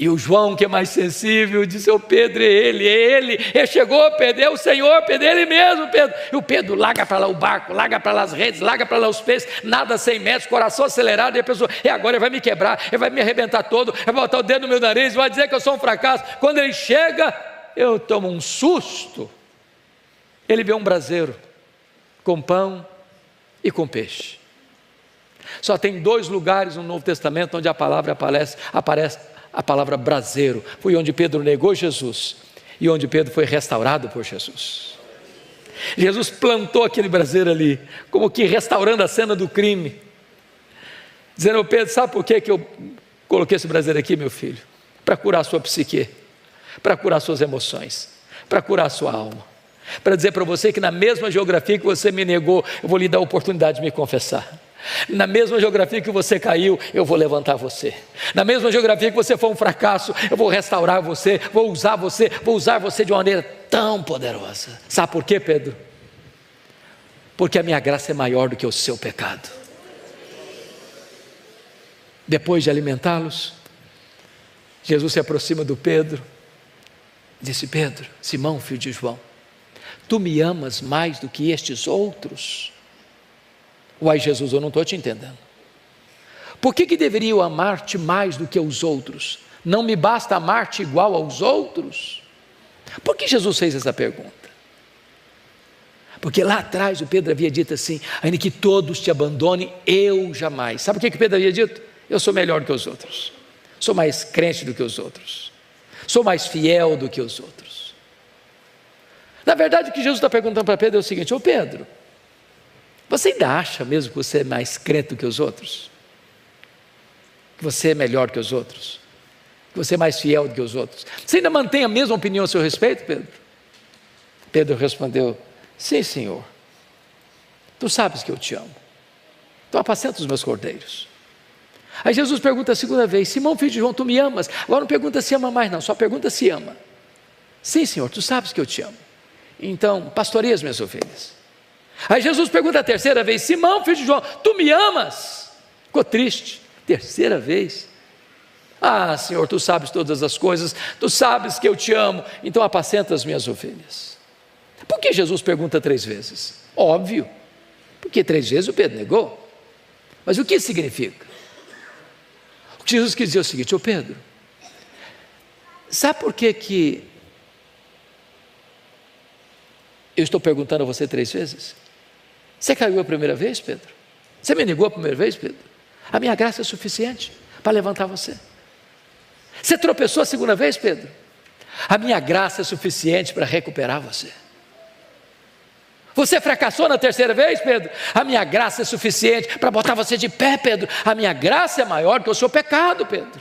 Speaker 2: E o João, que é mais sensível, disse: ô Pedro, é ele chegou, Pedro, é o Senhor, Pedro, é ele mesmo, Pedro. E o Pedro larga para lá o barco, larga para lá as redes, larga para lá os peixes, nada 100 metros, coração acelerado, e a pessoa: e agora ele vai me quebrar, ele vai me arrebentar todo, vai botar o dedo no meu nariz, vai dizer que eu sou um fracasso. Quando ele chega, eu tomo um susto. Ele vê um braseiro com pão e com peixe. Só tem 2 lugares no Novo Testamento onde a palavra aparece a palavra braseiro. Foi onde Pedro negou Jesus e onde Pedro foi restaurado por Jesus. Jesus plantou aquele braseiro ali, como que restaurando a cena do crime, dizendo: ao Pedro, sabe por que eu coloquei esse braseiro aqui, meu filho? Para curar a sua psique, para curar suas emoções, para curar a sua alma, para dizer para você que na mesma geografia que você me negou, eu vou lhe dar a oportunidade de me confessar. Na mesma geografia que você caiu, eu vou levantar você. Na mesma geografia que você foi um fracasso, eu vou restaurar você, vou usar você de uma maneira tão poderosa. Sabe por quê, Pedro? Porque a minha graça é maior do que o seu pecado. Depois de alimentá-los, Jesus se aproxima do Pedro e disse: Pedro, Simão, filho de João, tu me amas mais do que estes outros? Uai, Jesus, eu não estou te entendendo. Por que deveria eu amar-te mais do que os outros? Não me basta amar-te igual aos outros? Por que Jesus fez essa pergunta? Porque lá atrás o Pedro havia dito assim: ainda que todos te abandonem, eu jamais. Sabe o que Pedro havia dito? Eu sou melhor do que os outros, sou mais crente do que os outros, sou mais fiel do que os outros. Na verdade, o que Jesus está perguntando para Pedro é o seguinte: ô Pedro, você ainda acha mesmo que você é mais crente do que os outros? Que você é melhor que os outros? Que você é mais fiel do que os outros? Você ainda mantém a mesma opinião a seu respeito, Pedro? Pedro respondeu: sim, Senhor. Tu sabes que eu te amo. Tu apacenta os meus cordeiros. Aí Jesus pergunta a segunda vez: Simão, filho de João, tu me amas? Agora não pergunta se ama mais não, só pergunta se ama. Sim, Senhor, tu sabes que eu te amo. Então, pastoreia as minhas ovelhas. Aí Jesus pergunta a terceira vez: Simão, filho de João, tu me amas? Ficou triste. Terceira vez: ah, Senhor, tu sabes todas as coisas, tu sabes que eu te amo, então apacenta as minhas ovelhas. Por que Jesus pergunta 3 vezes? Óbvio, porque 3 vezes o Pedro negou. Mas o que isso significa? O que Jesus quis dizer é o seguinte: ô Pedro, sabe por que eu estou perguntando a você 3 vezes? Você caiu a primeira vez, Pedro? Você me negou a primeira vez, Pedro? A minha graça é suficiente para levantar você. Você tropeçou a segunda vez, Pedro? A minha graça é suficiente para recuperar você. Você fracassou na terceira vez, Pedro? A minha graça é suficiente para botar você de pé, Pedro. A minha graça é maior que o seu pecado, Pedro.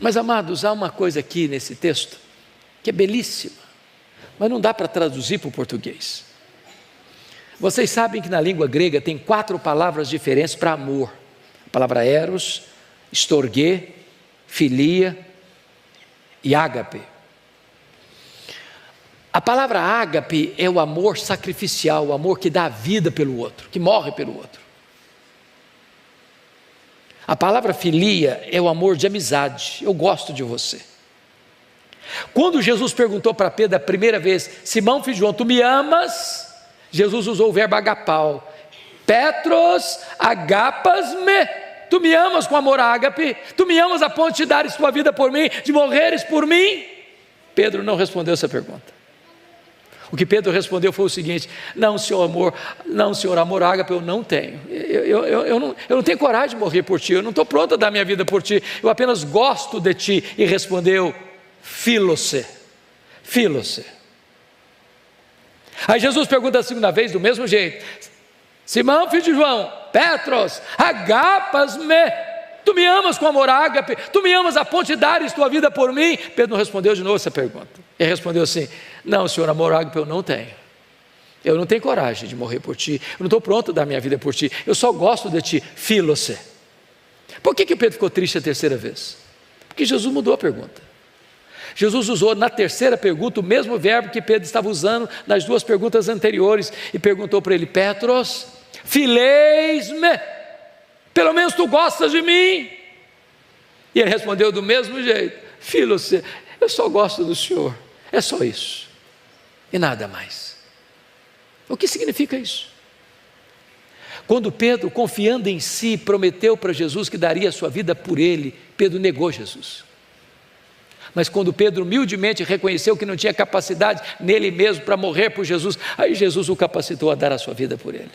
Speaker 2: Mas, amados, há uma coisa aqui nesse texto que é belíssima, mas não dá para traduzir para o português. Vocês sabem que na língua grega tem 4 palavras diferentes para amor: a palavra eros, storge, filia e ágape. A palavra ágape é o amor sacrificial, o amor que dá a vida pelo outro, que morre pelo outro. A palavra filia é o amor de amizade, eu gosto de você. Quando Jesus perguntou para Pedro a primeira vez: Simão, filho de João, tu me amas? Jesus usou o verbo agapau. Petros agapas-me. Tu me amas com amor ágape? Tu me amas a ponto de dares tua vida por mim, de morreres por mim? Pedro não respondeu essa pergunta. O que Pedro respondeu foi o seguinte: não, Senhor, amor ágape eu não tenho. Eu não tenho coragem de morrer por ti, eu não estou pronto a dar minha vida por ti, eu apenas gosto de ti. E respondeu: Filose. Aí Jesus pergunta a segunda vez do mesmo jeito: Simão, filho de João, Petros, agapas-me, tu me amas com amor ágape, tu me amas a ponto de dares tua vida por mim? Pedro não respondeu de novo essa pergunta. Ele respondeu assim: não, Senhor, amor ágape eu não tenho. Eu não tenho coragem de morrer por ti, eu não estou pronto a dar minha vida por ti, eu só gosto de ti, Filose. Por que Pedro ficou triste a terceira vez? Porque Jesus mudou a pergunta. Jesus usou na terceira pergunta o mesmo verbo que Pedro estava usando nas duas perguntas anteriores e perguntou para ele: Petros, fileis-me, pelo menos tu gostas de mim? E ele respondeu do mesmo jeito: filho, eu só gosto do Senhor, é só isso e nada mais. O que significa isso? Quando Pedro, confiando em si, prometeu para Jesus que daria a sua vida por ele, Pedro negou Jesus. Mas quando Pedro humildemente reconheceu que não tinha capacidade nele mesmo para morrer por Jesus, aí Jesus o capacitou a dar a sua vida por ele.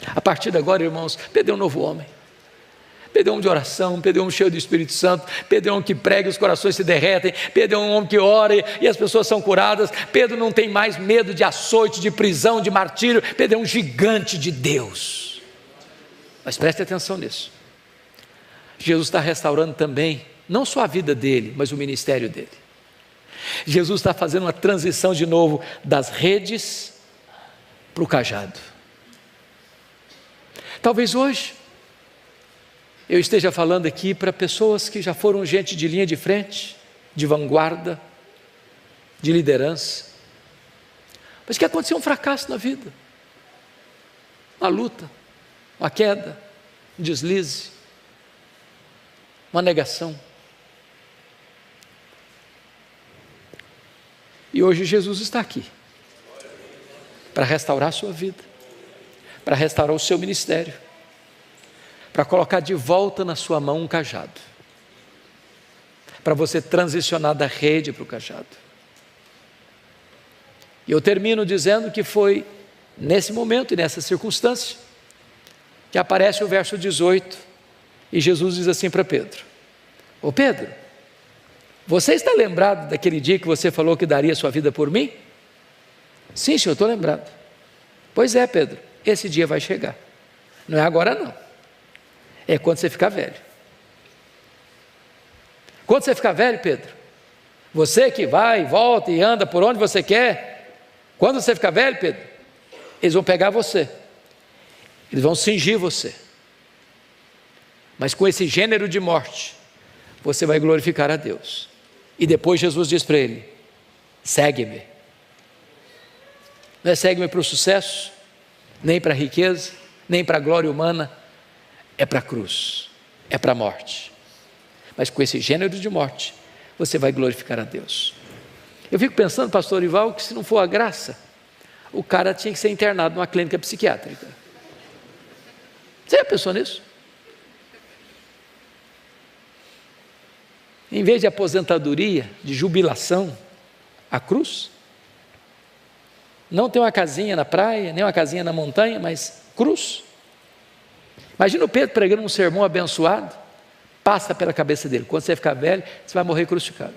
Speaker 2: A partir de agora, irmãos, Pedro é um novo homem. Pedro é um homem de oração, Pedro é um homem cheio do Espírito Santo, Pedro é um homem que prega e os corações se derretem, Pedro é um homem que ora e as pessoas são curadas, Pedro não tem mais medo de açoite, de prisão, de martírio, Pedro é um gigante de Deus. Mas preste atenção nisso. Jesus está restaurando também, não só a vida dele, mas o ministério dele. Jesus está fazendo uma transição de novo das redes para o cajado. Talvez hoje eu esteja falando aqui para pessoas que já foram gente de linha de frente, de vanguarda, de liderança, mas que aconteceu um fracasso na vida, uma luta, uma queda, um deslize, uma negação. E hoje Jesus está aqui para restaurar a sua vida, para restaurar o seu ministério, para colocar de volta na sua mão um cajado, para você transicionar da rede para o cajado. E eu termino dizendo que foi nesse momento e nessa circunstância que aparece o verso 18 e Jesus diz assim para Pedro: ô Pedro, você está lembrado daquele dia que você falou que daria sua vida por mim? Sim, senhor, estou lembrado. Pois é, Pedro, esse dia vai chegar, não é agora não, é quando você ficar velho. Quando você ficar velho, Pedro, você que vai e volta e anda por onde você quer, quando você ficar velho, Pedro, eles vão pegar você, eles vão cingir você, mas com esse gênero de morte, você vai glorificar a Deus. E depois Jesus diz para ele: segue-me. Não é segue-me para o sucesso, nem para a riqueza, nem para a glória humana, é para a cruz, é para a morte. Mas com esse gênero de morte, você vai glorificar a Deus. Eu fico pensando, pastor Ival, que se não for a graça, o cara tinha que ser internado numa clínica psiquiátrica. Você já pensou nisso? Em vez de aposentadoria, de jubilação, a cruz. Não tem uma casinha na praia, nem uma casinha na montanha, mas cruz. Imagina o Pedro pregando um sermão abençoado, passa pela cabeça dele: quando você ficar velho, você vai morrer crucificado.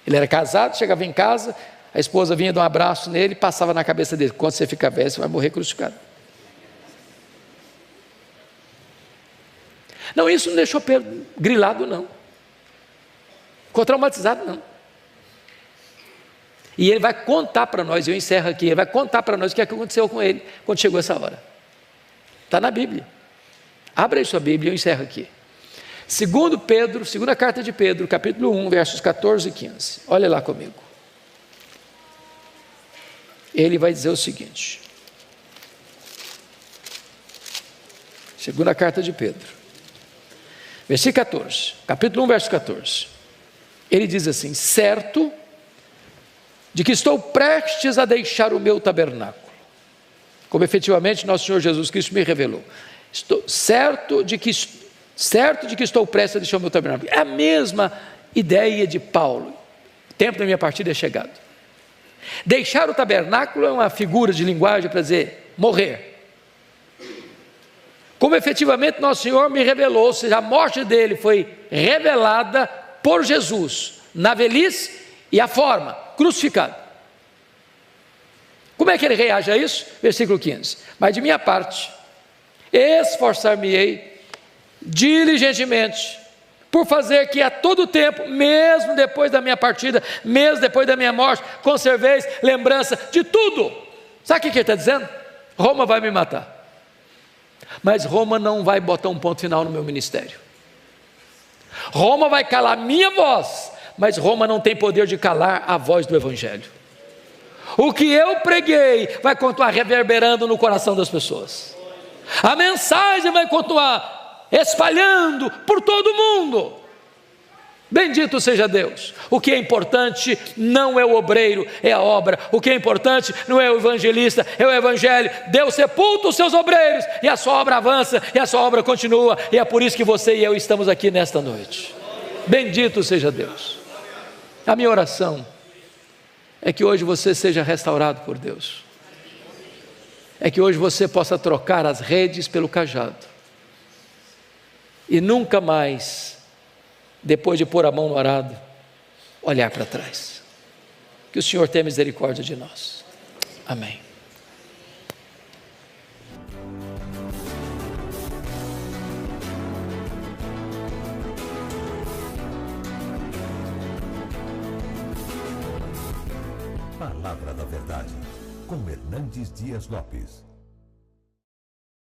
Speaker 2: Ele era casado, chegava em casa, a esposa vinha dar um abraço nele e passava na cabeça dele: quando você ficar velho, você vai morrer crucificado. Não, isso não deixou Pedro grilado, não. Ficou traumatizado, não. E ele vai contar para nós, eu encerro aqui, ele vai contar para nós o que aconteceu com ele quando chegou essa hora. Está na Bíblia. Abra aí sua Bíblia, eu encerro aqui. Segundo Pedro, segunda carta de Pedro, capítulo 1, versos 14 e 15. Olha lá comigo. Ele vai dizer o seguinte. Segunda carta de Pedro, versículo 14, capítulo 1, verso 14. Ele diz assim: certo de que estou prestes a deixar o meu tabernáculo, como efetivamente nosso Senhor Jesus Cristo me revelou. Estou certo de que estou prestes a deixar o meu tabernáculo. É a mesma ideia de Paulo. O tempo da minha partida é chegado. Deixar o tabernáculo é uma figura de linguagem para dizer morrer. Como efetivamente nosso Senhor me revelou, ou seja, a morte dele foi revelada por Jesus, na velhice e a forma, crucificado. Como é que ele reage a isso? Versículo 15: mas de minha parte, esforçar-me-ei diligentemente, por fazer que a todo tempo, mesmo depois da minha partida, mesmo depois da minha morte, conserveis lembrança de tudo. Sabe o que ele está dizendo? Roma vai me matar, mas Roma não vai botar um ponto final no meu ministério. Roma vai calar minha voz, mas Roma não tem poder de calar a voz do Evangelho. O que eu preguei vai continuar reverberando no coração das pessoas. A mensagem vai continuar espalhando por todo mundo. Bendito seja Deus. O que é importante não é o obreiro, é a obra. O que é importante não é o evangelista, é o evangelho. Deus sepulta os seus obreiros e a sua obra avança, e a sua obra continua. E é por isso que você e eu estamos aqui nesta noite. Bendito seja Deus. A minha oração é que hoje você seja restaurado por Deus. É que hoje você possa trocar as redes pelo cajado e nunca mais, depois de pôr a mão no arado, olhar para trás. Que o Senhor tenha misericórdia de nós. Amém.
Speaker 1: Palavra da Verdade, com Hernandes Dias Lopes.